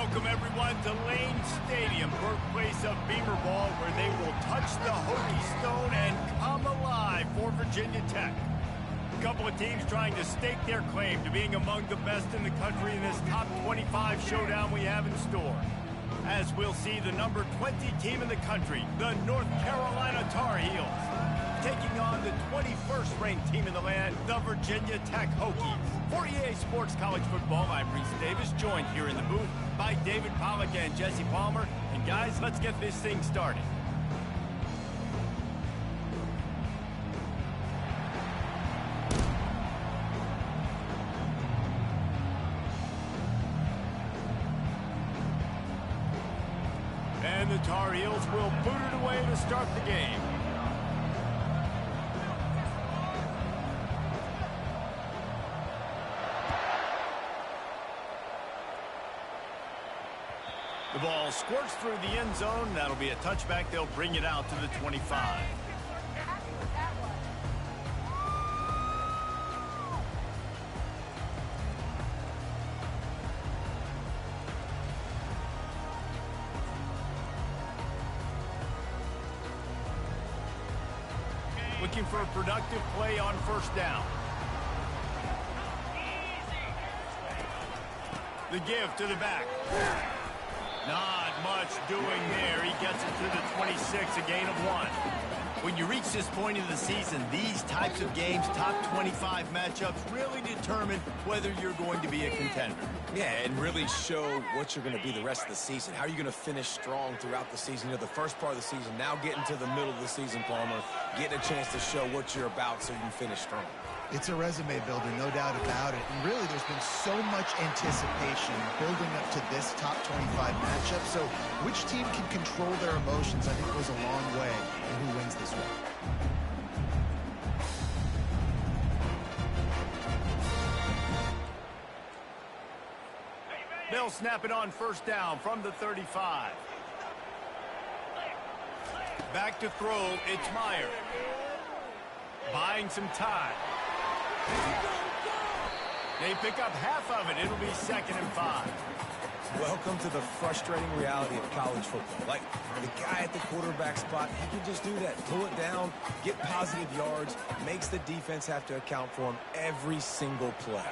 Welcome, everyone, to Lane Stadium, birthplace of Beamer Ball, where they will touch the Hokie Stone and come alive for Virginia Tech. A couple of teams trying to stake their claim to being among the best in the country in this top 25 showdown we have in store. As we'll see the number 20 team in the country, the North Carolina Tar Heels, taking on the 21st ranked team in the land, the Virginia Tech Hokies. For EA Sports College Football, I'm Reese Davis, joined here in the booth by David Pollack and Jesse Palmer. And guys, let's get this thing started. And the Tar Heels will boot it away to start the game. The ball squirts through the end zone. That'll be a touchback. They'll bring it out to the 25. Looking for a productive play on first down. The give to the back. Not much doing there. He gets it to the 26, a gain of 1. When you reach this point in the season, these types of games, top 25 matchups, really determine whether you're going to be a contender. Yeah, and really show what you're going to be the rest of the season. How are you going to finish strong throughout the season? You know, the first part of the season, now getting to the middle of the season, Palmer, getting a chance to show what you're about so you can finish strong. It's a resume builder, no doubt about it. And really, there's been so much anticipation building up to this top 25 matchup. So which team can control their emotions, I think, goes a long way in who wins this one. They'll snap it on first down from the 35. Back to throw, it's Meyer. Buying some time. They pick up half of it. It'll be 2nd and 5. Welcome to the frustrating reality of college football. Like, the guy at the quarterback spot, he can just do that. Pull it down, get positive yards, makes the defense have to account for him every single play.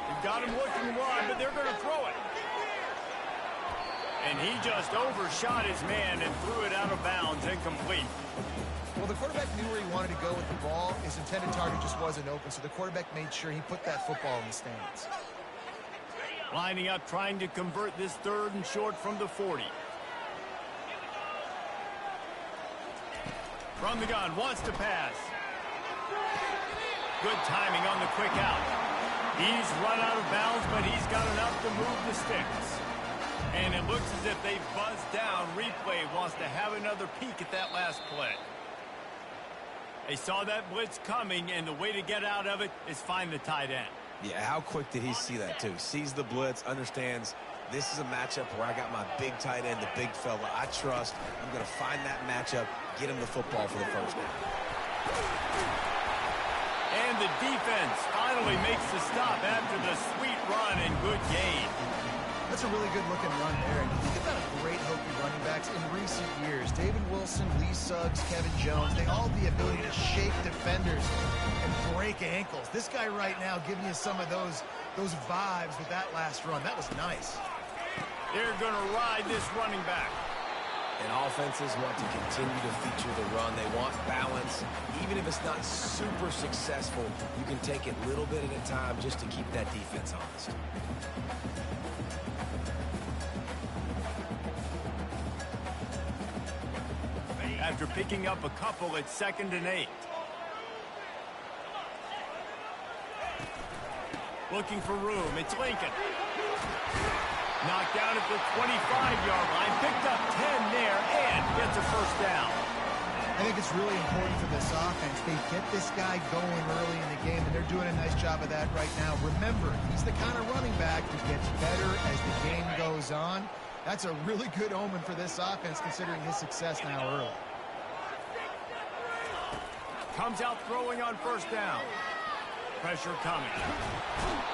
You've got him looking wide, but they're going to throw it. And he just overshot his man and threw it out of bounds, incomplete. Well, the quarterback knew where he wanted to go with the ball. His intended target just wasn't open, so the quarterback made sure he put that football in the stands. Lining up, trying to convert this 3rd and short from the 40. From the gun, wants to pass. Good timing on the quick out. He's run out of bounds, but he's got enough to move the sticks. And it looks as if they buzzed down. Replay wants to have another peek at that last play. They saw that blitz coming, and the way to get out of it is find the tight end. Yeah, how quick did he see that, too? Sees the blitz, understands this is a matchup where I got my big tight end, the big fella I trust. I'm going to find that matchup, get him the football for the first down. And the defense finally makes the stop after the sweet run and good gain. That's a really good-looking run there. And you think about a great Hokie running backs in recent years. David Wilson, Lee Suggs, Kevin Jones, they all have the ability to shake defenders and break ankles. This guy right now giving you some of those vibes with that last run. That was nice. They're going to ride this running back. And offenses want to continue to feature the run. They want balance. Even if it's not super successful, you can take it little bit at a time just to keep that defense honest. After picking up a couple, it's 2nd and 8. Looking for room. It's Lincoln. Knocked down at the 25-yard line. Picked up 10 there and gets a first down. I think it's really important for this offense. They get this guy going early in the game, and they're doing a nice job of that right now. Remember, he's the kind of running back who gets better as the game goes on. That's a really good omen for this offense, considering his success now early. Comes out throwing on first down. pressure coming.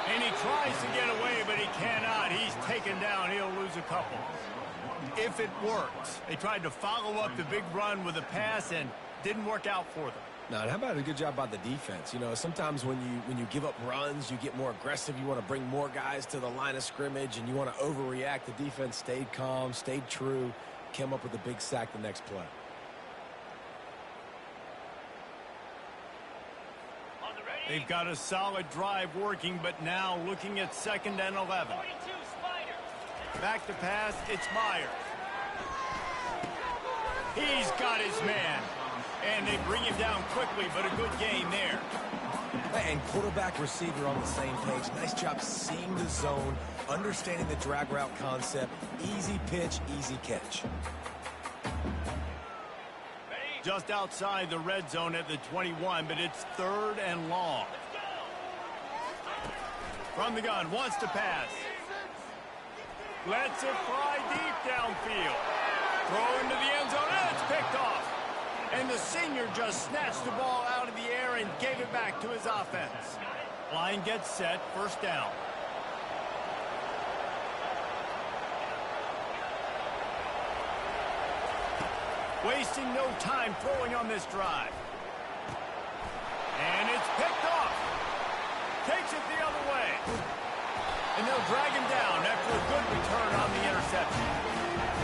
And he tries to get away, but he cannot. He's taken down. He'll lose a couple. If it works. They tried to follow up the big run with a pass and didn't work out for them. Now, how about a good job by the defense? You know, sometimes when you give up runs, you get more aggressive. You want to bring more guys to the line of scrimmage, and you want to overreact. The defense stayed calm, stayed true, came up with a big sack the next play. They've got a solid drive working, but now looking at 2nd and 11. Back to pass, it's Myers. He's got his man. And they bring him down quickly, but a good gain there. And quarterback, receiver on the same page. Nice job seeing the zone, understanding the drag route concept. Easy pitch, easy catch. Just outside the red zone at the 21, but it's 3rd and long. From the gun, wants to pass. Lets it fly deep downfield. Throw into the end zone, and it's picked off. And the senior just snatched the ball out of the air and gave it back to his offense. Line gets set, 1st down. Wasting no time throwing on this drive. And it's picked off. Takes it the other way. And they'll drag him down after a good return on the interception.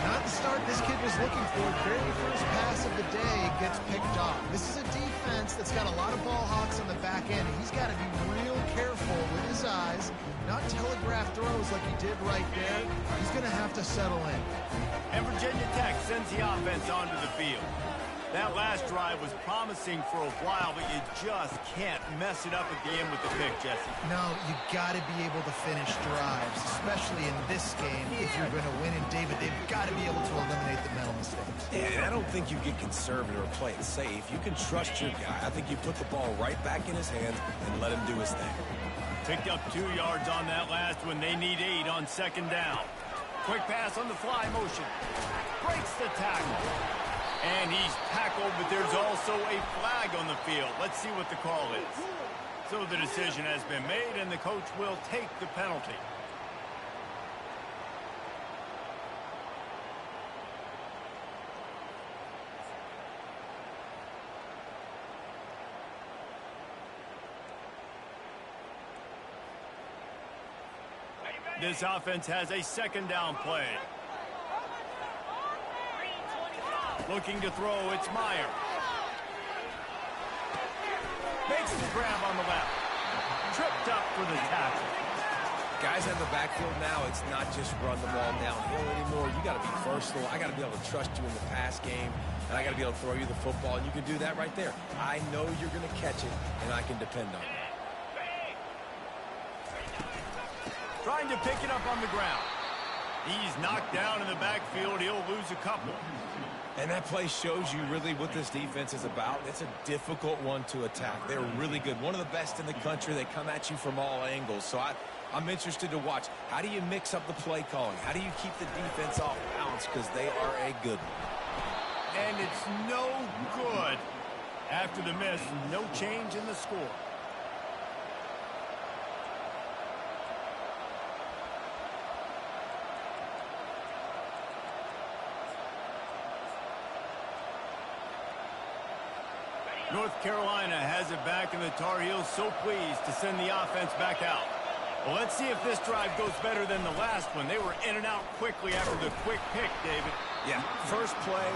Not the start this kid was looking for. Very first pass of the day gets picked off. This is a defense that's got a lot of ball hawks on the back end. He's got to be real careful with his eyes, not telegraph throws like he did right there. He's going to have to settle in. And Virginia Tech sends the offense onto the field. That last drive was promising for a while, but you just can't mess it up at the end with the pick, Jesse. No, you got to be able to finish drives, especially in this game. If you're going to win, and David, they've got to be able to eliminate the mental mistakes. Yeah, and I don't think you get conservative or play it safe. You can trust your guy. I think you put the ball right back in his hands and let him do his thing. Picked up 2 yards on that last one. They need 8 on 2nd down. Quick pass on the fly motion. Breaks the tackle. And he's tackled, but there's also a flag on the field. Let's see what the call is. So the decision has been made, and the coach will take the penalty. This offense has a 2nd down play. Looking to throw, it's Meyer. Makes the grab on the left. Tripped up for the tackle. Guys in the backfield now, it's not just run the ball downhill anymore. You got to be versatile. I got to be able to trust you in the pass game, and I got to be able to throw you the football, and you can do that right there. I know you're going to catch it, and I can depend on it. Trying to pick it up on the ground. He's knocked down in the backfield. He'll lose a couple. And that play shows you really what this defense is about. It's a difficult one to attack. They're really good. One of the best in the country. They come at you from all angles. So I'm interested to watch. How do you mix up the play calling? How do you keep the defense off balance? Because they are a good one. And it's no good. After the miss, no change in the score. North Carolina has it back, and the Tar Heels so pleased to send the offense back out. Well, let's see if this drive goes better than the last one. They were in and out quickly after the quick pick, David. Yeah, first play,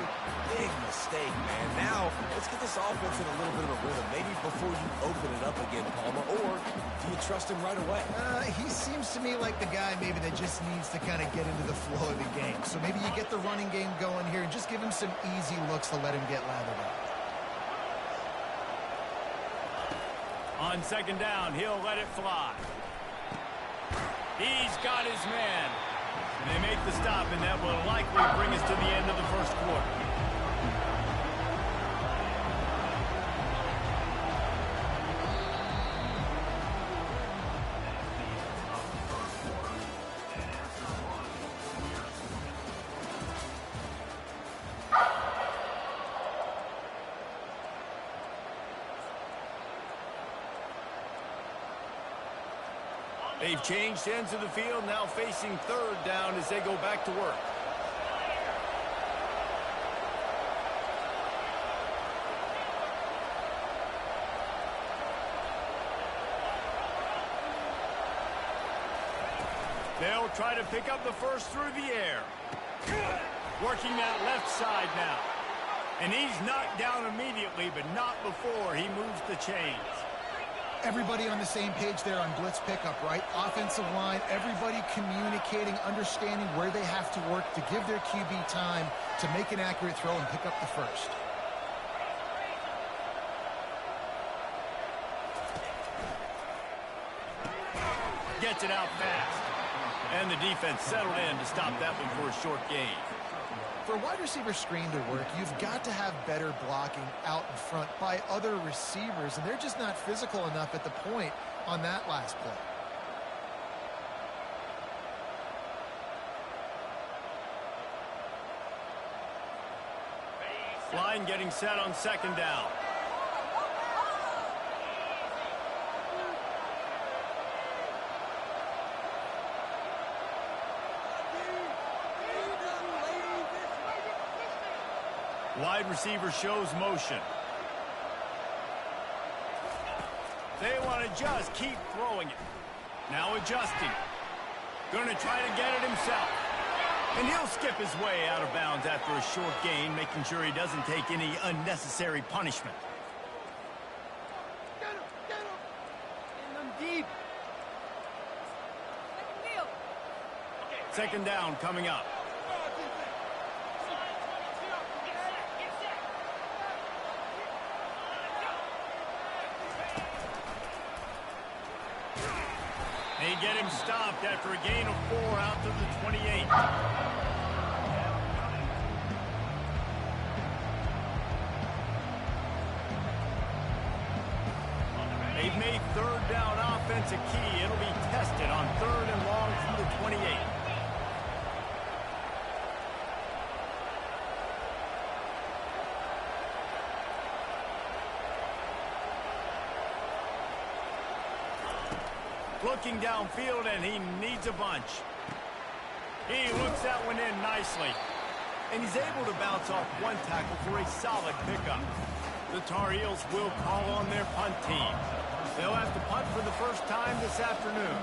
big mistake, man. Now, let's get this offense in a little bit of a rhythm. Maybe before you open it up again, Palmer, or do you trust him right away? He seems to me like the guy maybe that just needs to kind of get into the flow of the game. So maybe you get the running game going here and just give him some easy looks to let him get lathered up. On 2nd down, he'll let it fly. He's got his man. They make the stop, and that will likely bring us to the end of the first quarter. They've changed ends of the field, now facing third down as they go back to work. They'll try to pick up the first through the air. Working that left side now. And he's knocked down immediately, but not before he moves the chains. Everybody on the same page there on blitz pickup, right? Offensive line, everybody communicating, understanding where they have to work to give their QB time to make an accurate throw and pick up the first. Gets it out fast. And the defense settled in to stop that one for a short gain. For a wide receiver screen to work, you've got to have better blocking out in front by other receivers, and they're just not physical enough at the point on that last play. Line getting set on second down. Wide receiver shows motion. They want to just keep throwing it. Now adjusting. Going to try to get it himself. And he'll skip his way out of bounds after a short gain, making sure he doesn't take any unnecessary punishment. Get him! In them deep. Second down coming up. They get him stopped after a gain of 4 out to the 28. They've made third down offense a key. It'll be tested on third and long from the 28. Looking downfield, and he needs a bunch. He looks that one in nicely. And he's able to bounce off one tackle for a solid pickup. The Tar Heels will call on their punt team. They'll have to punt for the first time this afternoon.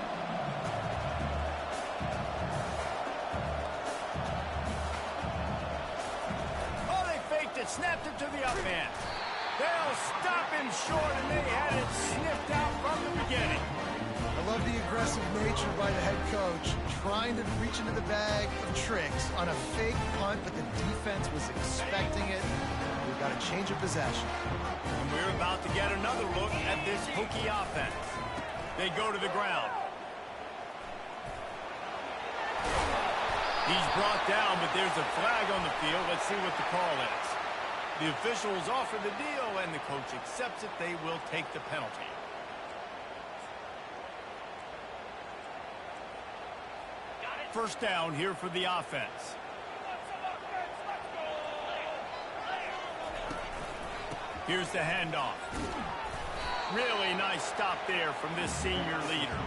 Oh, they faked it, snapped it to the up end. They'll stop him short, and they had it sniffed out from the beginning. I love the aggressive nature by the head coach, trying to reach into the bag of tricks on a fake punt, but the defense was expecting it. We've got a change of possession. And we're about to get another look at this Hokie offense. They go to the ground. He's brought down, but there's a flag on the field. Let's see what the call is. The officials offer the deal, and the coach accepts it. They will take the penalty. First down here for the offense. Here's the handoff. Really nice stop there from this senior leader.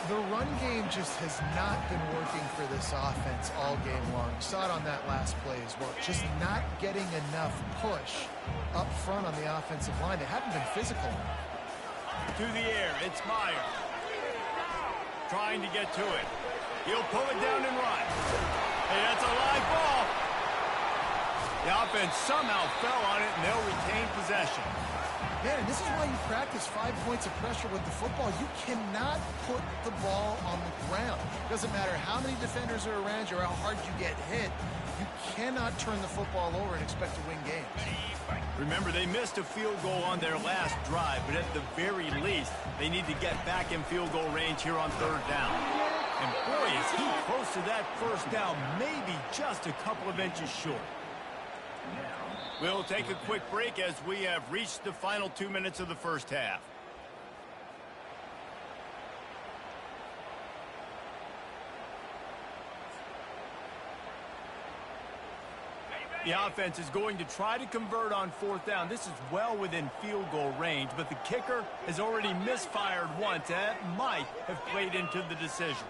The run game just has not been working for this offense all game long. You saw it on that last play as well. Just not getting enough push up front on the offensive line. They haven't been physical enough. To the air, it's Meyer. Trying to get to it. He'll pull it down and run. Hey, that's a live ball. The offense somehow fell on it, and they'll retain possession. Man, and this is why you practice 5 points of pressure with the football. You cannot put the ball on the ground. Doesn't matter how many defenders are around you or how hard you get hit. You cannot turn the football over and expect to win games. Remember, they missed a field goal on their last drive, but at the very least, they need to get back in field goal range here on third down. And boy, is he close to that first down, maybe just a couple of inches short. We'll take a quick break as we have reached the final 2 minutes of the first half. The offense is going to try to convert on 4th down. This is well within field goal range, but the kicker has already misfired once. That might have played into the decision.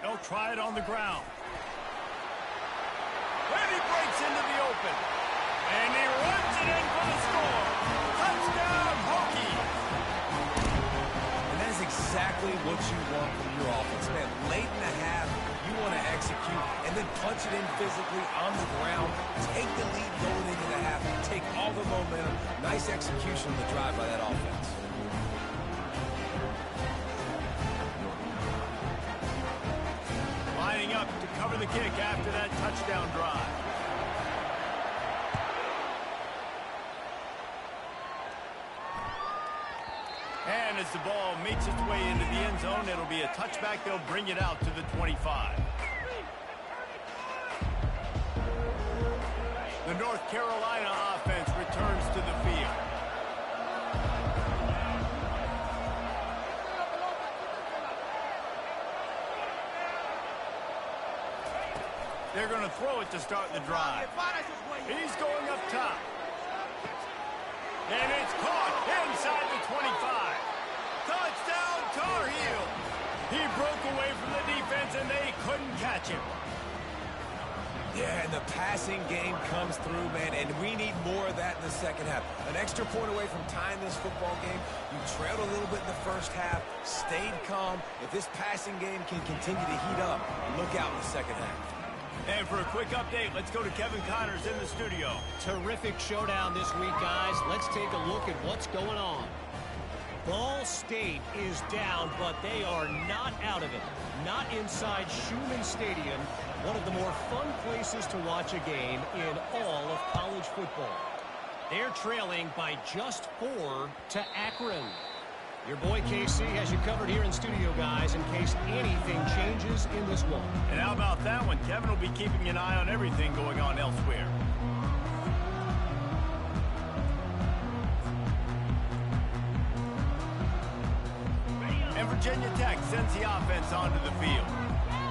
They'll try it on the ground. And he breaks into the open. And he runs it in for the score. Touchdown, Hokies! And that is exactly what you want from your offense, man. Late in the half, you want to execute and then punch it in physically on the ground. Take the lead going into the half. Take all the momentum. Nice execution on the drive by that offense. Lining up to cover the kick after that touchdown drive. And as the ball makes its way into the end zone, it'll be a touchback. They'll bring it out to the 25. The North Carolina offense returns to the field. They're going to throw it to start the drive. He's going up top. And it's caught inside the 25. Touchdown, Tar Heels. He broke away from the defense, and they couldn't catch him. Yeah, and the passing game comes through, man, and we need more of that in the second half. An extra point away from tying this football game. You trailed a little bit in the first half, stayed calm. If this passing game can continue to heat up, look out in the second half. And for a quick update, let's go to Kevin Connors in the studio. Terrific showdown this week, guys. Let's take a look at what's going on. Ball State is down, but they are not out of it. Not inside Schumann Stadium, one of the more fun places to watch a game in all of college football. They're trailing by just 4 to Akron. Your boy KC has you covered here in studio, guys, in case anything changes in this one. And how about that one? Kevin will be keeping an eye on everything going on elsewhere. And Virginia Tech sends the offense onto the field.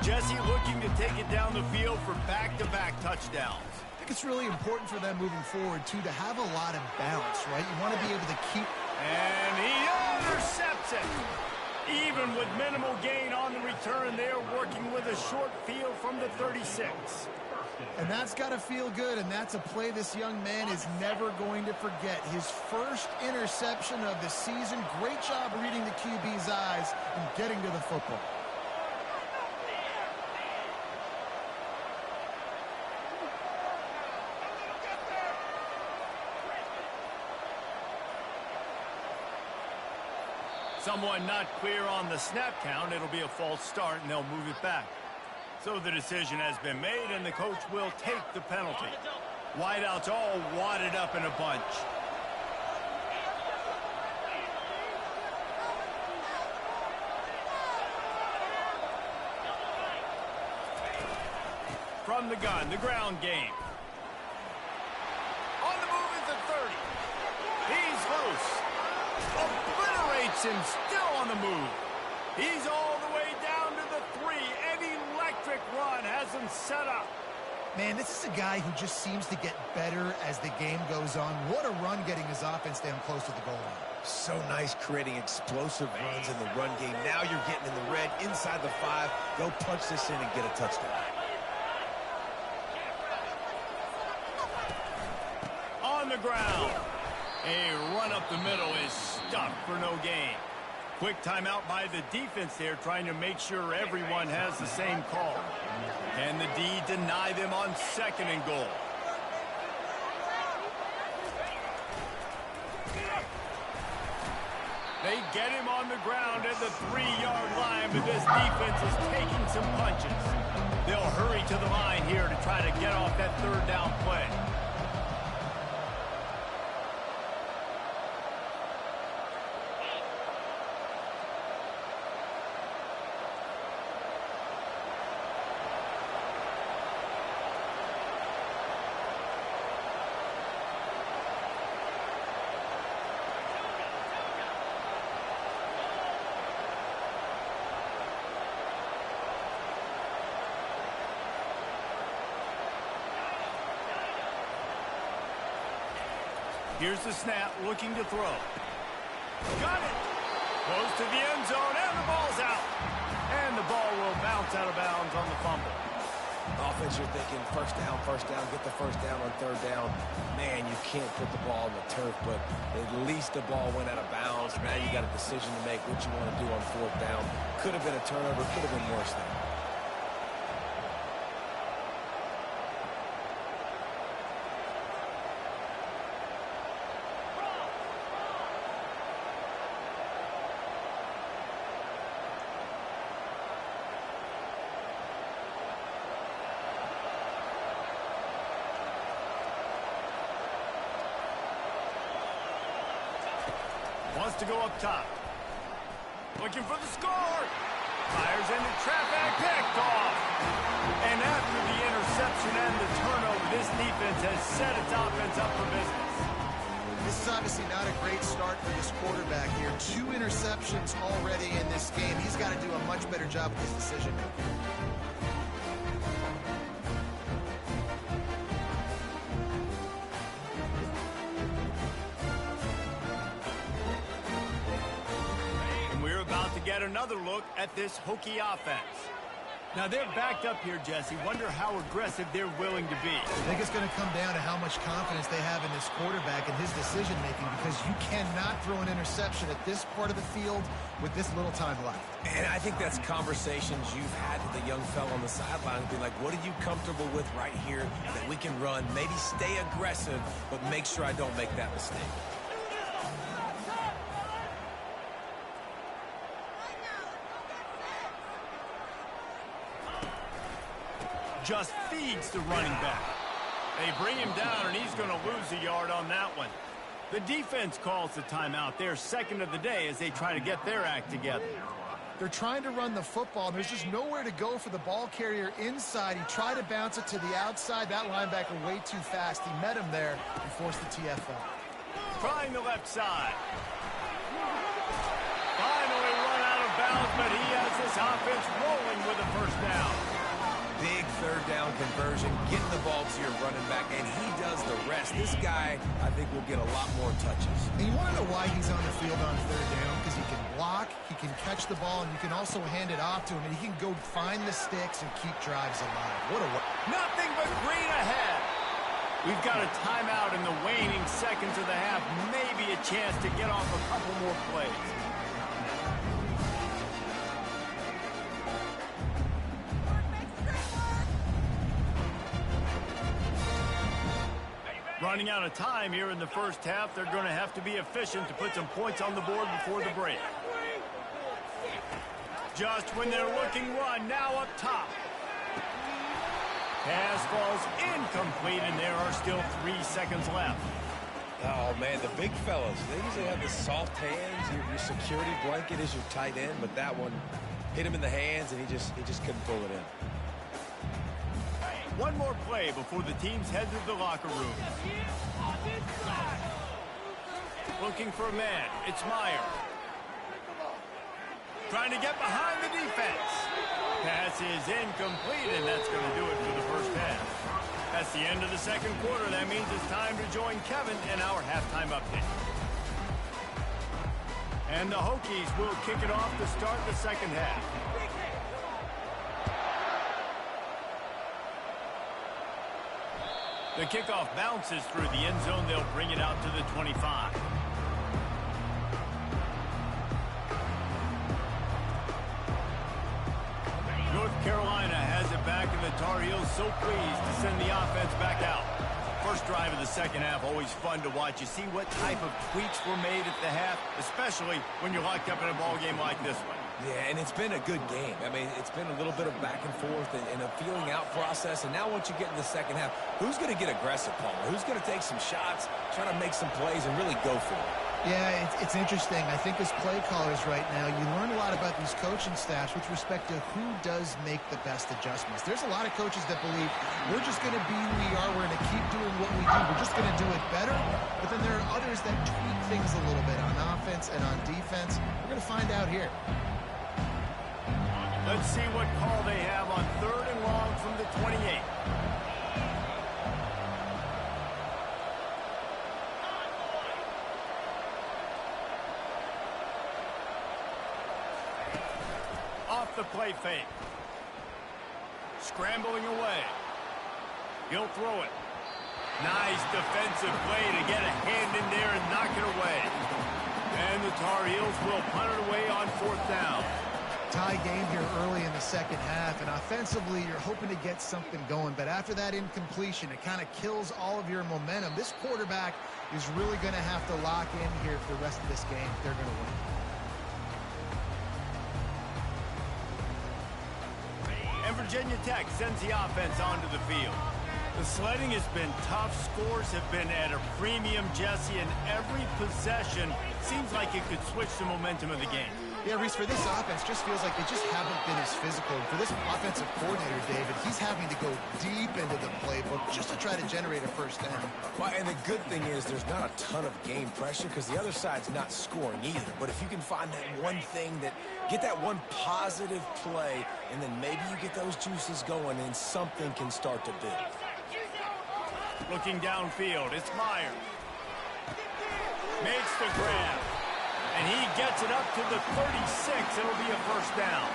Jesse looking to take it down the field for back-to-back touchdowns. I think it's really important for them moving forward, too, to have a lot of balance, right? You want to be able to keep... And he intercepts it. Even with minimal gain on the return, they're working with a short field from the 36. And that's got to feel good, and that's a play this young man is never going to forget. His first interception of the season. Great job reading the QB's eyes and getting to the football. Someone not clear on the snap count. It'll be a false start, and they'll move it back. So the decision has been made, and the coach will take the penalty. Wideouts all wadded up in a bunch. From the gun, the ground game. On the move is the 30. He's loose. Obliterates him, still on the move. He's all the way down to the 3. An electric run has him set up. Man, this is a guy who just seems to get better as the game goes on. What a run getting his offense down close to the goal line. So nice creating explosive runs in the run game. Now you're getting in the red, inside the 5. Go punch this in and get a touchdown. On the ground. A run up the middle is stuck for no gain. Quick timeout by the defense there, trying to make sure everyone has the same call. Can the D deny them on 2nd and goal? They get him on the ground at the 3-yard line, but this defense is taking some punches. They'll hurry to the line here to try to get off that 3rd down play. Here's the snap, looking to throw. Got it. Close to the end zone, and the ball's out. And the ball will bounce out of bounds on the fumble. Offense, you're thinking first down, get the first down on third down. Man, you can't put the ball on the turf, but at least the ball went out of bounds. Now you got a decision to make what you want to do on fourth down. Could have been a turnover, could have been worse there. Wants to go up top. Looking for the score. Fires into traffic. Picked off. And after the interception and the turnover, this defense has set its offense up for business. This is obviously not a great start for this quarterback here. 2 interceptions already in this game. He's got to do a much better job with his decision making. Get another look at this Hokie offense. Now they're backed up here, Jesse. Wonder how aggressive they're willing to be. I think it's going to come down to how much confidence they have in this quarterback and his decision-making, because you cannot throw an interception at this part of the field with this little time left. And I think that's conversations you've had with the young fella on the sideline. Be like, what are you comfortable with right here that we can run? Maybe stay aggressive, but make sure I don't make that mistake. Just feeds the running back. They bring him down, and he's going to lose a yard on that one. The defense calls the timeout. They're second of the day as they try to get their act together. They're trying to run the football. There's just nowhere to go for the ball carrier inside. He tried to bounce it to the outside. That linebacker way too fast. He met him there and forced the TFL. Trying the left side. Finally run out of bounds, but he has this offense rolling with a first down. Big third down conversion, getting the ball to your running back, and he does the rest. This guy, I think, will get a lot more touches. And you want to know why he's on the field on third down? Because he can block, he can catch the ball, and you can also hand it off to him, and he can go find the sticks and keep drives alive. What a... Nothing but green ahead. We've got a timeout in the waning seconds of the half. Maybe a chance to get off a couple more plays. Running out of time here in the first half. They're going to have to be efficient to put some points on the board before the break. Just when they're looking run, now up top. Pass falls incomplete, and there are still 3 seconds left. Oh, man, the big fellas, they usually have the soft hands. Your security blanket is your tight end, but that one hit him in the hands, and he just couldn't pull it in. One more play before the teams head to the locker room. Looking for a man. It's Meyer. Trying to get behind the defense. Pass is incomplete, and that's going to do it for the first half. That's the end of the second quarter. That means it's time to join Kevin in our halftime update. And the Hokies will kick it off to start the second half. The kickoff bounces through the end zone. They'll bring it out to the 25. North Carolina has it back, and the Tar Heels so pleased to send the offense back out. First drive of the second half, always fun to watch. You see what type of tweaks were made at the half, especially when you're locked up in a ball game like this one. Yeah, and it's been a good game. I mean, it's been a little bit of back and forth and a feeling out process. And now once you get in the second half, who's going to get aggressive, Palmer? Who's going to take some shots, try to make some plays, and really go for it? Yeah, it's interesting. I think as play callers right now, you learn a lot about these coaching staffs with respect to who does make the best adjustments. There's a lot of coaches that believe we're just going to be who we are. We're going to keep doing what we do. We're just going to do it better. But then there are others that tweak things a little bit on offense and on defense. We're going to find out here. Let's see what call they have on third and long from the 28. the play fake. Scrambling away. He'll throw it. Nice defensive play to get a hand in there and knock it away. And the Tar Heels will punt it away on 4th down. Tie game here early in the second half, and offensively you're hoping to get something going, but after that incompletion it kind of kills all of your momentum. This quarterback is really going to have to lock in here for the rest of this game if they're going to win. And Virginia Tech sends the offense onto the field. The sledding has been tough. Scores have been at a premium, Jesse, and every possession seems like it could switch the momentum of the game. Yeah, Reese, for this offense, just feels like they just haven't been as physical. And for this offensive coordinator, David, he's having to go deep into the playbook just to try to generate a first down. Well, and the good thing is there's not a ton of game pressure because the other side's not scoring either. But if you can find that one thing get that one positive play, and then maybe you get those juices going and something can start to build. Looking downfield, it's Myers. Makes the grab. And he gets it up to the 36. It'll be a first down.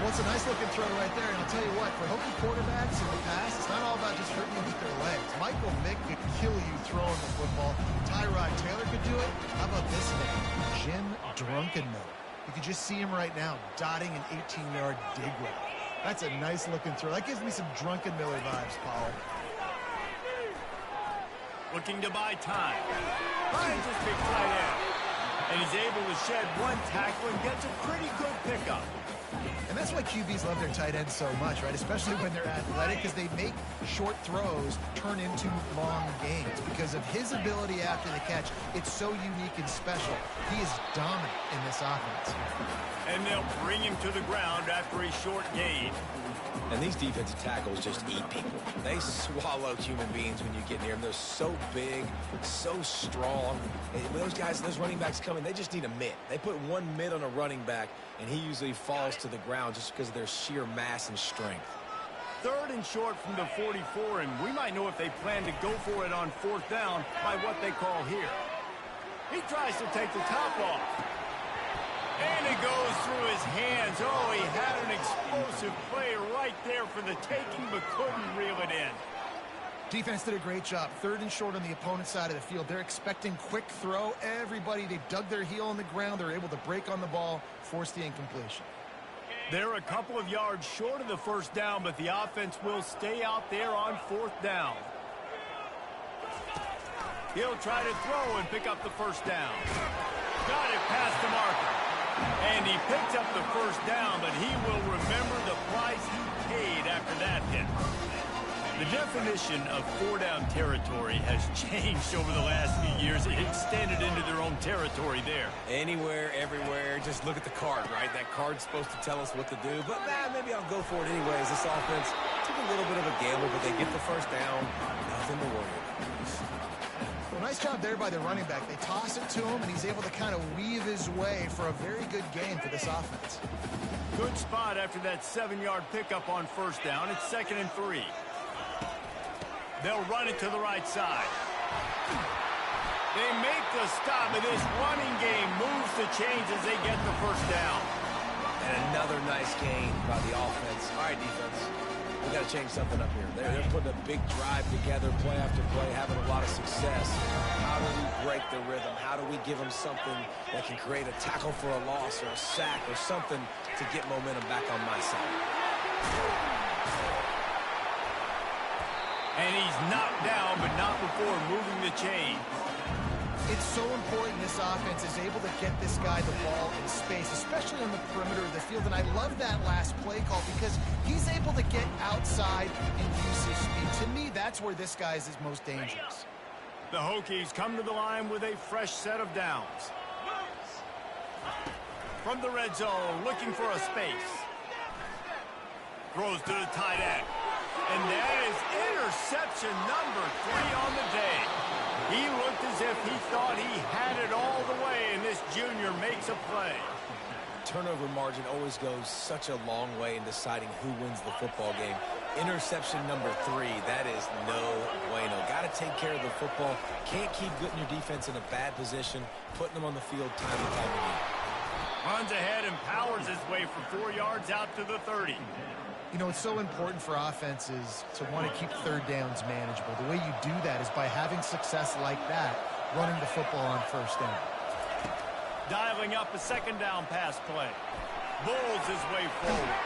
Well, it's a nice-looking throw right there, and I'll tell you what, for Hokie quarterbacks in the past, it's not all about just hurting you with their legs. Michael Vick could kill you throwing the football. Tyrod Taylor could do it. How about this name? Jim Drunkenmiller. You can just see him right now, dotting an 18-yard dig route. That's a nice-looking throw. That gives me some Drunkenmiller vibes, Paul. Looking to buy time. Finds his big tight end. And he's able to shed one tackle and gets a pretty good pickup. And that's why QBs love their tight ends so much, right? Especially when they're athletic, because they make short throws turn into long gains. Because of his ability after the catch, it's so unique and special. He is dominant in this offense. And they'll bring him to the ground after a short gain. And these defensive tackles just eat people. They swallow human beings when you get near them. They're so big, so strong. And when those guys, those running backs come in, they just need a mitt. They put one mitt on a running back, and he usually falls to the ground just because of their sheer mass and strength. 3rd and short from the 44, and we might know if they plan to go for it on 4th down by what they call here. He tries to take the top off. And it goes through his hands. Oh, he had an explosive play right there for the taking, but couldn't reel it in. Defense did a great job. 3rd and short on the opponent's side of the field. They're expecting quick throw. Everybody, they dug their heel on the ground. They're able to break on the ball, force the incompletion. They're a couple of yards short of the first down, but the offense will stay out there on 4th down. He'll try to throw and pick up the first down. Got it past the marker. And he picks up the first down, but he will remember the price he paid after that hit. The definition of 4-down territory has changed over the last few years. It extended into their own territory there. Anywhere, everywhere, just look at the card, right? That card's supposed to tell us what to do, but maybe I'll go for it anyways. This offense took a little bit of a gamble, but they get the first down. Nothing to worry about. Well, nice job there by the running back. They toss it to him, and he's able to kind of weave his way for a very good game for this offense. Good spot after that 7-yard pickup on first down. It's 2nd and 3. They'll run it to the right side. They make the stop, and this running game moves the chains as they get the first down. And another nice gain by the offense. All right, defense. We got to change something up here. They're putting a big drive together, play after play, having a lot of success. How do we break the rhythm? How do we give them something that can create a tackle for a loss or a sack or something to get momentum back on my side? And he's knocked down, but not before moving the chain. It's so important this offense is able to get this guy the ball in space, especially on the perimeter of the field. And I love that last play call because he's able to get outside and use his speed. To me, that's where this guy is his most dangerous. The Hokies come to the line with a fresh set of downs. From the red zone, looking for a space. Throws to the tight end. And that is interception number 3 on the day. He looked as if he thought he had it all the way, and this junior makes a play. Turnover margin always goes such a long way in deciding who wins the football game. Interception number 3, that is no bueno. Got to take care of the football. Can't keep putting your defense in a bad position, putting them on the field time and time again. Runs ahead and powers his way for 4 yards out to the 30. You know, it's so important for offenses to want to keep third downs manageable. The way you do that is by having success like that, running the football on first down. Dialing up a second down pass play. Bulls his way forward.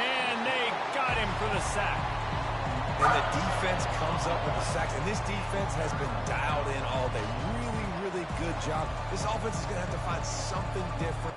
And they got him for the sack. And the defense comes up with the sacks. And this defense has been dialed in all day. Really, really good job. This offense is going to have to find something different.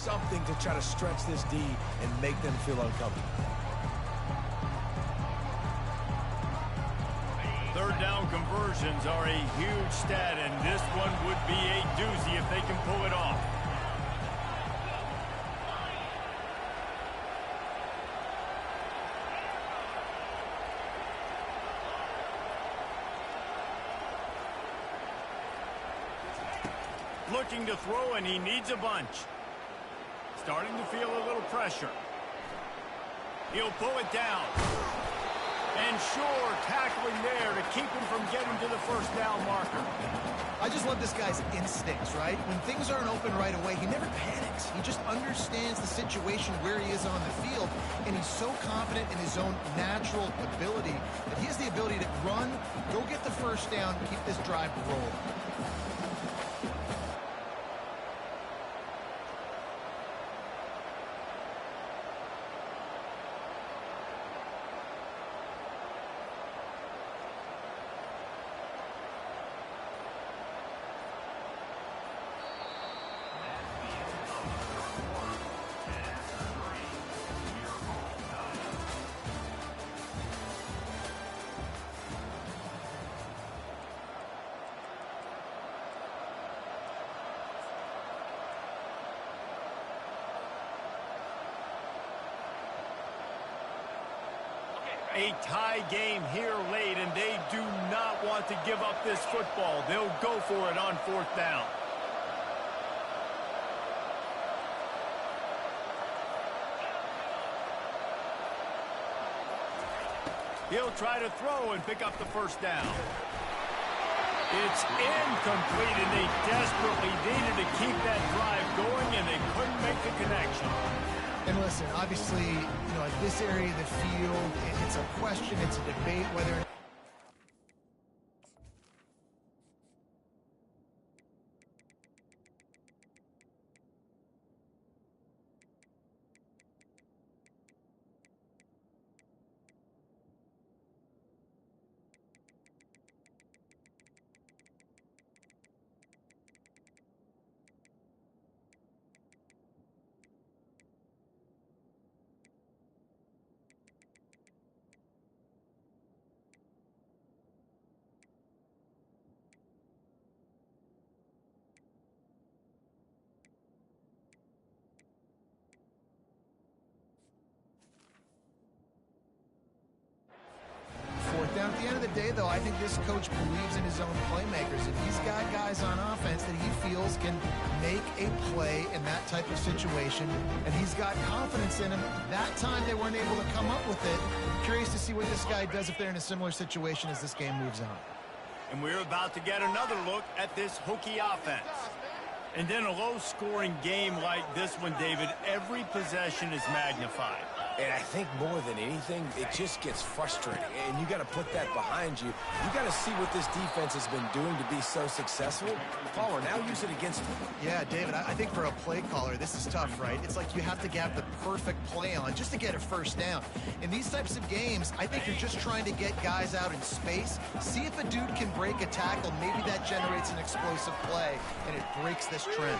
Something to try to stretch this D and make them feel uncomfortable. Third down conversions are a huge stat, and this one would be a doozy if they can pull it off. Looking to throw, and he needs a bunch. Starting to feel a little pressure. He'll pull it down. And sure, tackling there to keep him from getting to the first down marker. I just love this guy's instincts, right? When things aren't open right away, he never panics. He just understands the situation where he is on the field, and he's so confident in his own natural ability that he has the ability to run, go get the first down, keep this drive rolling. A tie game here late, and they do not want to give up this football. They'll go for it on fourth down. He'll try to throw and pick up the first down. It's incomplete, and they desperately needed to keep that drive going, and they couldn't make the connection. And listen, obviously, you know, at this area of the field, it's a question, it's a debate whether the day, though, I think this coach believes in his own playmakers, and he's got guys on offense that he feels can make a play in that type of situation, and he's got confidence in him. That time they weren't able to come up with it. Curious to see what this guy does if they're in a similar situation as this game moves on. And we're about to get another look at this Hokie offense. And in a low-scoring game like this one, David, every possession is magnified. And I think more than anything, it just gets frustrating. And you got to put that behind you. You got to see what this defense has been doing to be so successful. Power, now use it against them. Yeah, David, I think for a play caller, this is tough, right? It's like you have to have the perfect play on just to get a first down. In these types of games, I think you're just trying to get guys out in space, see if a dude can break a tackle. Maybe that generates an explosive play, and it breaks this trend.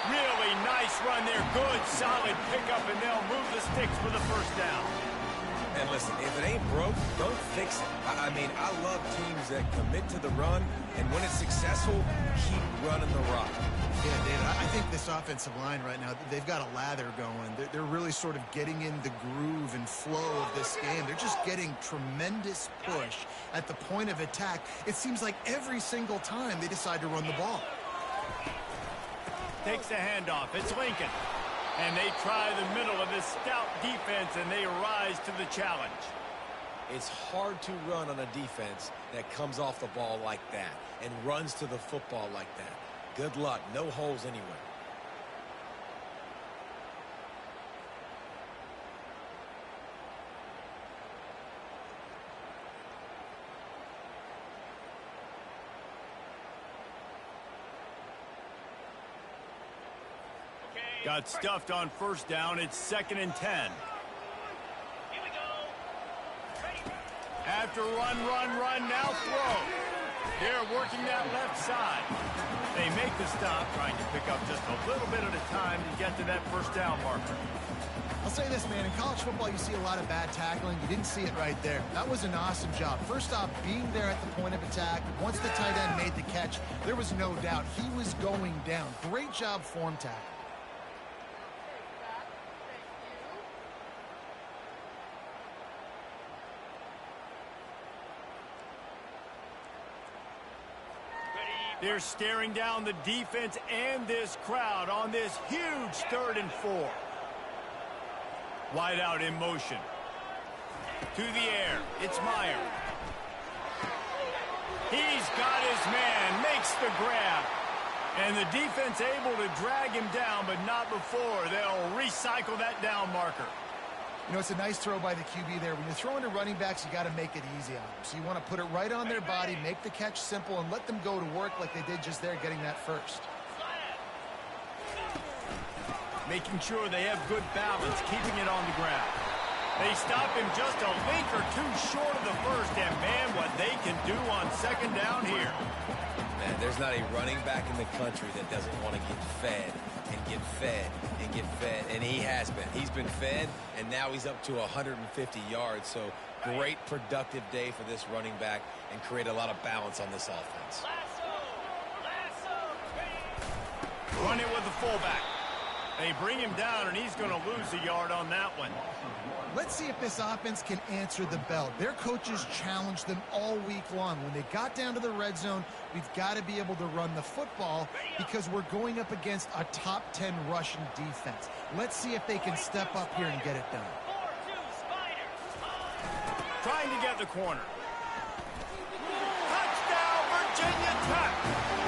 Really nice run there. Good, solid pickup, and they'll move the sticks for the first down. And listen, if it ain't broke, don't fix it. I mean, I love teams that commit to the run, and when it's successful, keep running the rock. Yeah, David, I think this offensive line right now, they've got a lather going. They're really sort of getting in the groove and flow of this game. They're just getting tremendous push at the point of attack. It seems like every single time they decide to run the ball. Takes the handoff. It's Lincoln. And they try the middle of this stout defense, and they rise to the challenge. It's hard to run on a defense that comes off the ball like that and runs to the football like that. Good luck. No holes anywhere. Got stuffed on first down. It's 2nd and 10. Here we go. After run, now throw. They're working that left side. They make the stop, trying to pick up just a little bit at a time to get to that first down marker. I'll say this, man. In college football, you see a lot of bad tackling. You didn't see it right there. That was an awesome job. First off, being there at the point of attack. Once the tight end made the catch, there was no doubt he was going down. Great job form tackle. They're staring down the defense and this crowd on this huge 3rd and 4. Wide out in motion. To the air. It's Meyer. He's got his man. Makes the grab. And the defense able to drag him down, but not before. They'll recycle that down marker. You know, it's a nice throw by the QB there. When you're throwing to running backs, you got to make it easy on them. So you want to put it right on their body, make the catch simple, and let them go to work like they did just there, getting that first. Making sure they have good balance, keeping it on the ground. They stop him just a link or two short of the first, and man, what they can do on 2nd down here. Man, there's not a running back in the country that doesn't want to get fed and get fed and get fed, and he has been. He's been fed, and now he's up to 150 yards, so great productive day for this running back and create a lot of balance on this offense. Run it with the fullback. They bring him down, and he's going to lose a yard on that one. Let's see if this offense can answer the bell. Their coaches challenged them all week long. When they got down to the red zone, we've got to be able to run the football because we're going up against a top 10 rushing defense. Let's see if they can step up here and get it done. Trying to get the corner. Touchdown, Virginia Tech!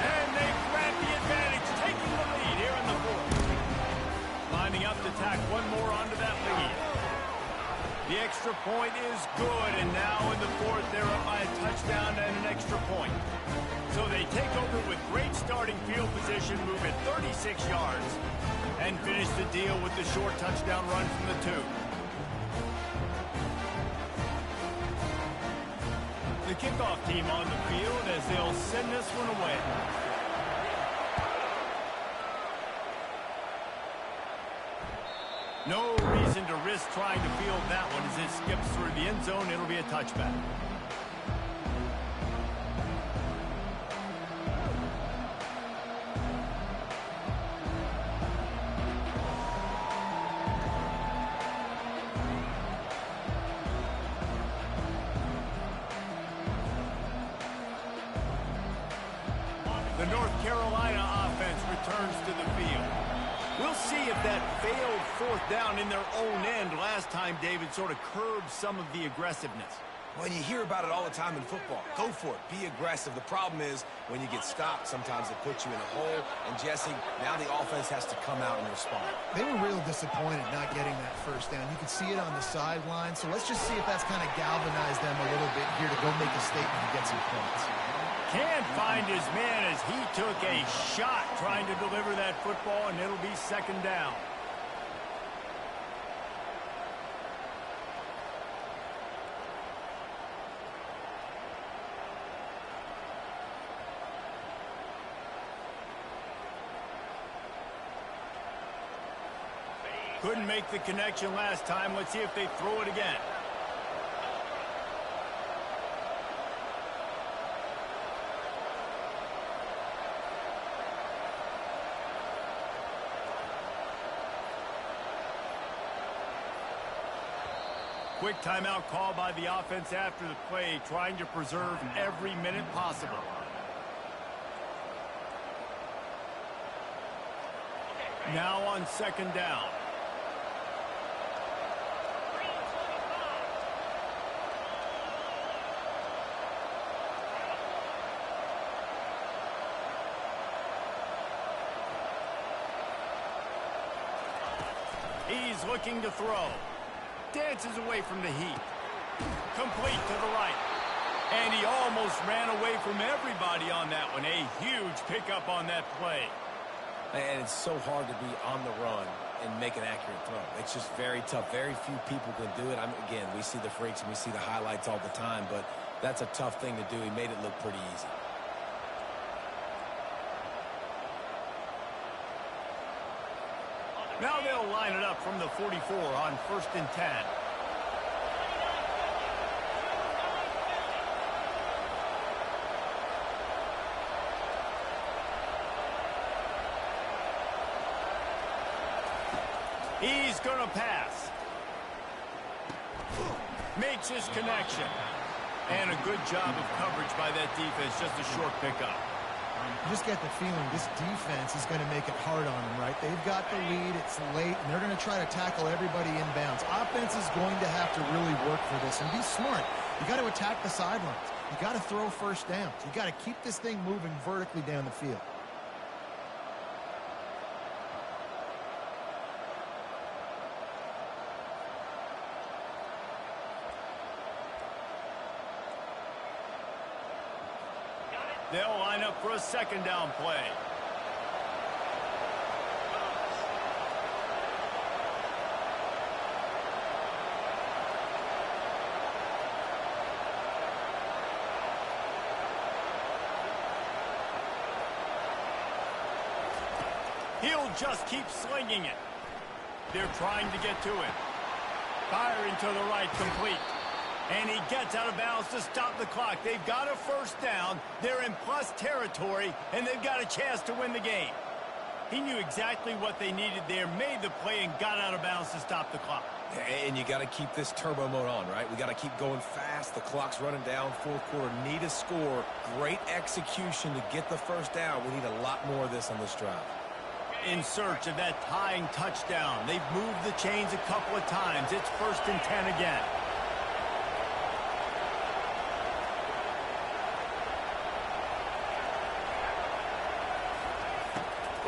And they grab the advantage, taking the lead here in the 4th. Lining up to tack one more onto that lead. The extra point is good, and now in the 4th, they're up by a touchdown and an extra point. So they take over with great starting field position, move it 36 yards, and finish the deal with the short touchdown run from the 2. The kickoff team on the field as they'll send this one away. No reason to risk trying to field that one as it skips through the end zone. It'll be a touchback. North Carolina offense returns to the field. We'll see if that failed fourth down in their own end last time, David, sort of curbed some of the aggressiveness. Well, you hear about it all the time in football. Go for it. Be aggressive. The problem is when you get stopped, sometimes it puts you in a hole. And, Jesse, now the offense has to come out and respond. They were real disappointed not getting that first down. You could see it on the sideline. So let's just see if that's kind of galvanized them a little bit here to go make a statement and get some points. Can't find his man as he took a shot trying to deliver that football, and it'll be second down. Couldn't make the connection last time. Let's see if they throw it again. Quick timeout call by the offense after the play, trying to preserve every minute possible. Now on second down. He's looking to throw. Dances away from the heat. Complete to the right. And he almost ran away from everybody on that one. A huge pickup on that play. And it's so hard to be on the run and make an accurate throw. It's just very tough. Very few people can do it. Again, we see the freaks and we see the highlights all the time, but that's a tough thing to do. He made it look pretty easy. Now they'll line it up from the 44 on 1st and 10. He's going to pass. Makes his connection. And a good job of coverage by that defense. Just a short pickup. You just get the feeling this defense is going to make it hard on them, right? They've got the lead, it's late, and they're going to try to tackle everybody inbounds. Offense is going to have to really work for this and be smart. You got to attack the sidelines. You got to throw first downs. You got to keep this thing moving vertically down the field. They'll line up for a second down play. He'll just keep slinging it. They're trying to get to it. Firing to the right, complete. And he gets out of bounds to stop the clock. They've got a first down. They're in plus territory, and they've got a chance to win the game. He knew exactly what they needed there, made the play, and got out of bounds to stop the clock. And you got to keep this turbo mode on, right? We got to keep going fast. The clock's running down. Fourth quarter, need a score. Great execution to get the first down. We need a lot more of this on this drive. In search of that tying touchdown. They've moved the chains a couple of times. It's 1st and 10 again.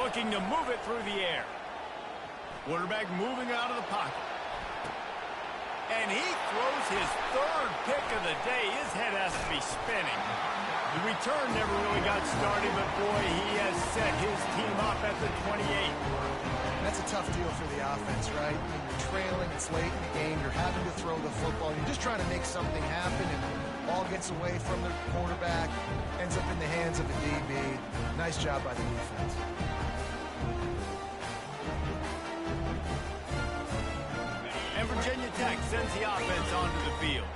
Looking to move it through the air. Quarterback moving out of the pocket. And he throws his third pick of the day. His head has to be spinning. The return never really got started, but boy, he has set his team up at the 28. That's a tough deal for the offense, right? I mean, you're trailing, it's late in the game, you're having to throw the football, you're just trying to make something happen, and the ball gets away from the quarterback, ends up in the hands of the DB. Nice job by the defense. And Virginia Tech sends the offense onto the field.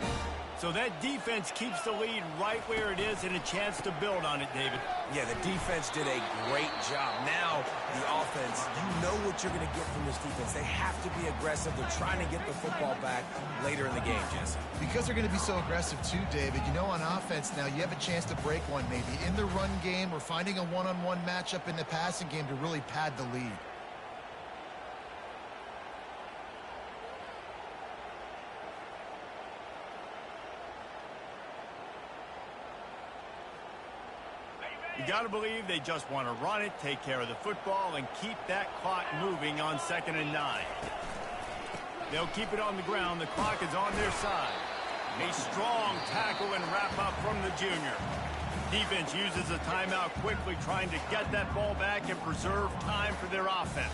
So that defense keeps the lead right where it is and a chance to build on it, David. Yeah, the defense did a great job. Now, the offense, you know what you're going to get from this defense. They have to be aggressive. They're trying to get the football back later in the game, Jesse. Because they're going to be so aggressive too, David, you know, on offense now, you have a chance to break one maybe in the run game or finding a one-on-one matchup in the passing game to really pad the lead. You got to believe they just want to run it, take care of the football, and keep that clock moving on 2nd and 9. They'll keep it on the ground. The clock is on their side. A strong tackle and wrap up from the junior. Defense uses a timeout quickly, trying to get that ball back and preserve time for their offense.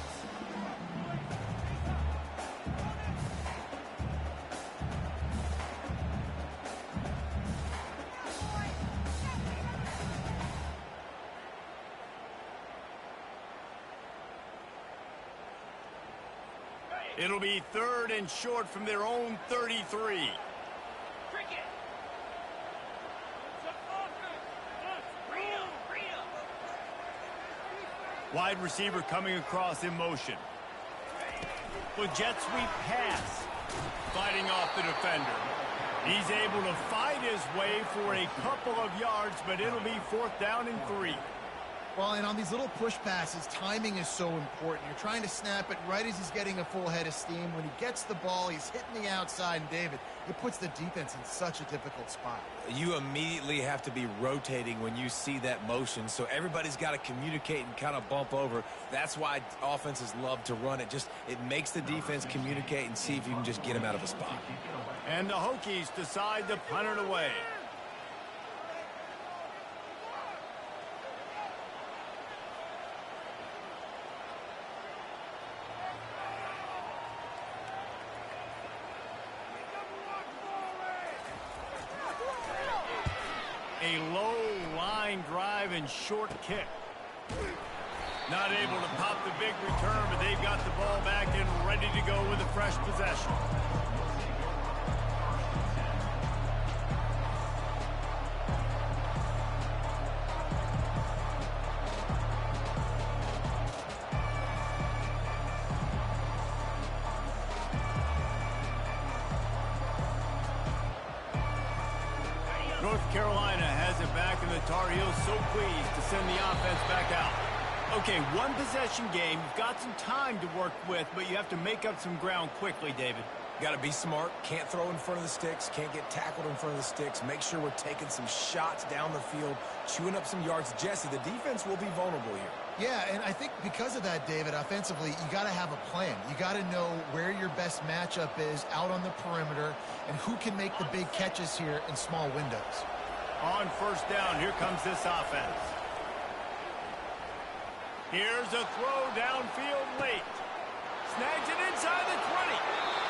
It'll be 3rd and short from their own 33. Wide receiver coming across in motion. With jet sweep pass. Fighting off the defender. He's able to fight his way for a couple of yards, but it'll be 4th down and 3. Well, and on these little push passes, timing is so important. You're trying to snap it right as he's getting a full head of steam. When he gets the ball, he's hitting the outside, and David, it puts the defense in such a difficult spot. You immediately have to be rotating when you see that motion, so everybody's got to communicate and kind of bump over. That's why offenses love to run it. It makes the defense communicate and see if you can just get him out of a spot. And the Hokies decide to punt it away. A low line drive and short kick. Not able to pop the big return, but they've got the ball back and ready to go with a fresh possession. North Carolina has it back, and the Tar Heels so pleased to send the offense back out. Okay, one possession game. You've got some time to work with, but you have to make up some ground quickly, David. Got to be smart. Can't throw in front of the sticks. Can't get tackled in front of the sticks. Make sure we're taking some shots down the field, chewing up some yards. Jesse, the defense will be vulnerable here. Yeah, and I think because of that, David, offensively, you got to have a plan. You got to know where your best matchup is out on the perimeter and who can make the big catches here in small windows. On 1st down, here comes this offense. Here's a throw downfield late. Snags it inside the 20.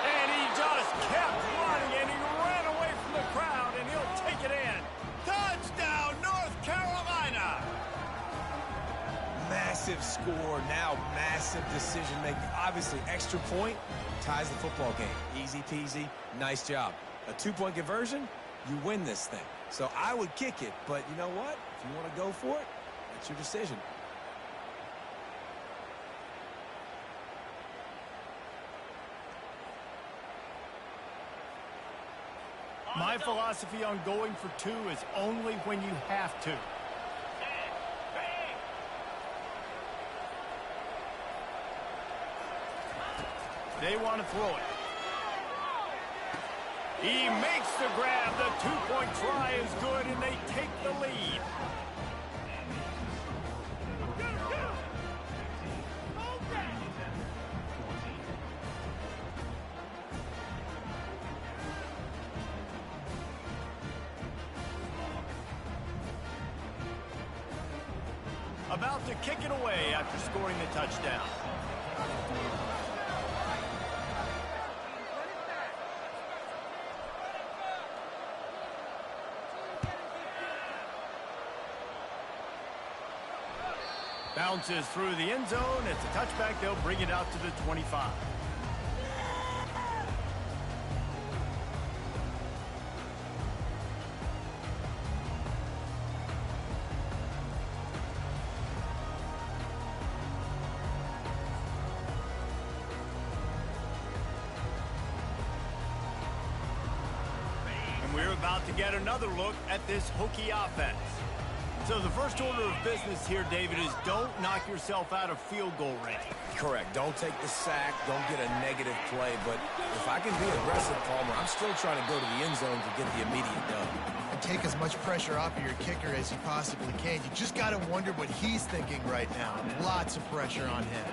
And he just kept running, and he ran away from the crowd, and he'll take it in. Touchdown, North Carolina! Massive score, now massive decision-making. Obviously, extra point ties the football game. Easy peasy, nice job. A 2-point conversion, you win this thing. So I would kick it, but you know what? If you want to go for it, that's your decision. My philosophy on going for 2 is only when you have to. They want to throw it. He makes the grab. The 2-point try is good, and they take the lead. About to kick it away after scoring the touchdown. Bounces through the end zone. It's a touchback. They'll bring it out to the 25. and we're about to get another look at this Hokie offense. So the first order of business here, David, is don't knock yourself out of field goal range. Correct. Don't take the sack. Don't get a negative play. But if I can be aggressive, Palmer, I'm still trying to go to the end zone to get the immediate dub. And take as much pressure off of your kicker as you possibly can. You just got to wonder what he's thinking right now. Lots of pressure on him.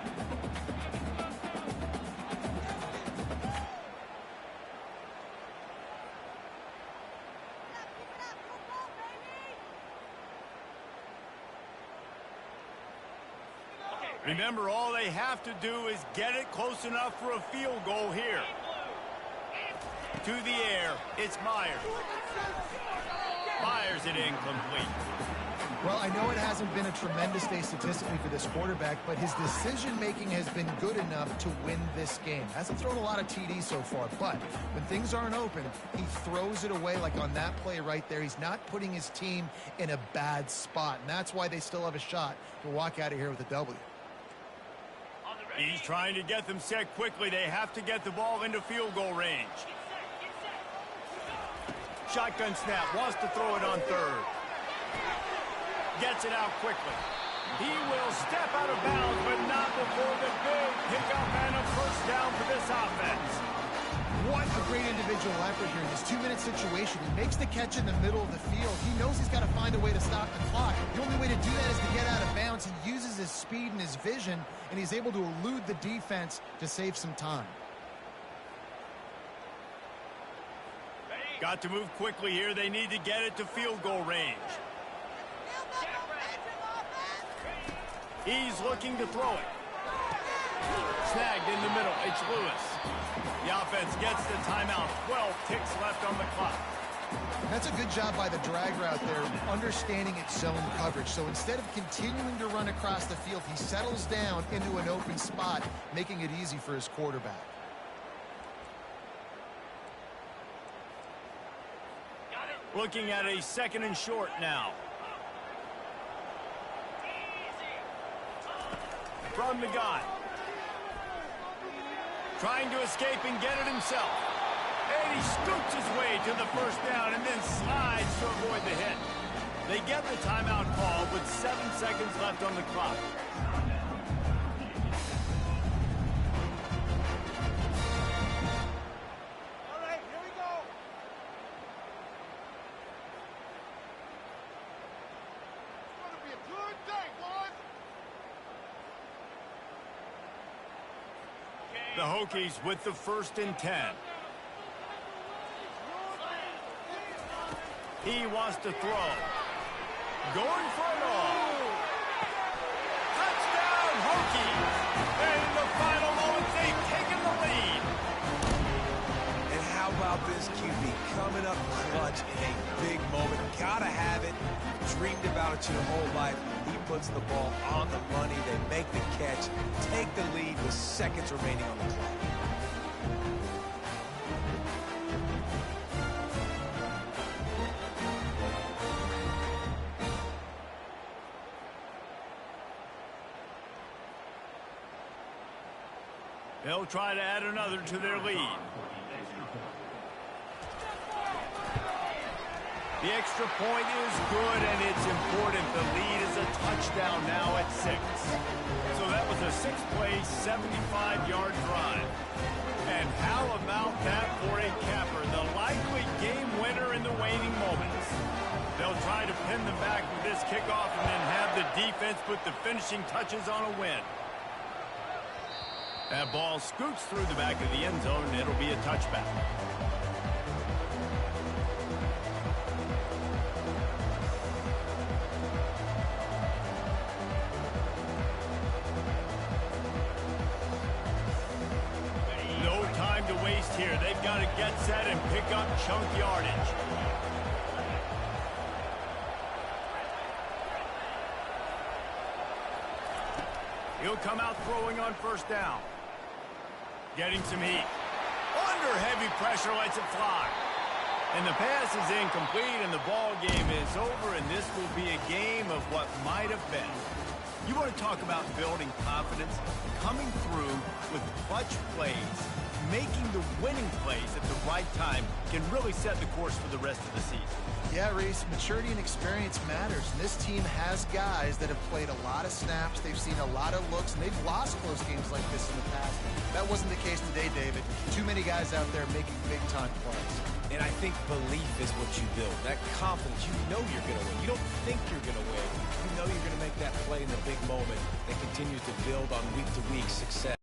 Remember, all they have to do is get it close enough for a field goal here. To the air, it's Myers. Fires it incomplete. Well, I know it hasn't been a tremendous day statistically for this quarterback, but his decision-making has been good enough to win this game. Hasn't thrown a lot of TDs so far, but when things aren't open, he throws it away like on that play right there. He's not putting his team in a bad spot, and that's why they still have a shot to walk out of here with a W. He's trying to get them set quickly. They have to get the ball into field goal range. Shotgun snap, wants to throw it on third. Gets it out quickly. He will step out of bounds, but not before the big pickup and a first down for this offense. What a great individual effort here in this 2-minute situation. He makes the catch in the middle of the field. He knows he's got to find a way to stop the clock. The only way to do that is to get out of bounds. He uses his speed and his vision, and he's able to elude the defense to save some time. Got to move quickly here. They need to get it to field goal range. He's looking to throw it. Snagged in the middle. It's Lewis. The offense gets the timeout. 12 ticks left on the clock. That's a good job by the drag route there, understanding its zone coverage. So instead of continuing to run across the field, he settles down into an open spot, making it easy for his quarterback. Looking at a second and short now. From the gun. Trying to escape and get it himself. And he scoops his way to the first down and then slides to avoid the hit. They get the timeout call with 7 seconds left on the clock. All right, here we go. It's going to be a good day, boys. The Hokies with the 1st and 10. He wants to throw. Going for it all. Touchdown, Hokies! And in the final moments, they've taken the lead. And how about this QB coming up clutch in a big moment? Gotta have it. Dreamed about it your whole life. He puts the ball on the money. They make the catch, take the lead with seconds remaining on the clock. They'll try to add another to their lead. The extra point is good, and it's important. The lead is a touchdown now at 6. So that was a 6-play, 75-yard drive. And how about that for a capper? The likely game winner in the waning moments. They'll try to pin them back with this kickoff and then have the defense put the finishing touches on a win. That ball scoots through the back of the end zone, and it'll be a touchback. No time to waste here. They've got to get set and pick up chunk yardage. He'll come out throwing on first down. Getting some heat. Under heavy pressure, lets it fly. And the pass is incomplete, and the ball game is over, and this will be a game of what might have been. You want to talk about building confidence, coming through with clutch plays, making the winning plays at the right time can really set the course for the rest of the season. Yeah, Reese, maturity and experience matters. And this team has guys that have played a lot of snaps. They've seen a lot of looks, and they've lost close games like this in the past. That wasn't the case today, David. Too many guys out there making big-time plays. And I think belief is what you build. That confidence, you know you're going to win. You don't think you're going to win. You know you're going to make that play in the big moment that continues to build on week-to-week success.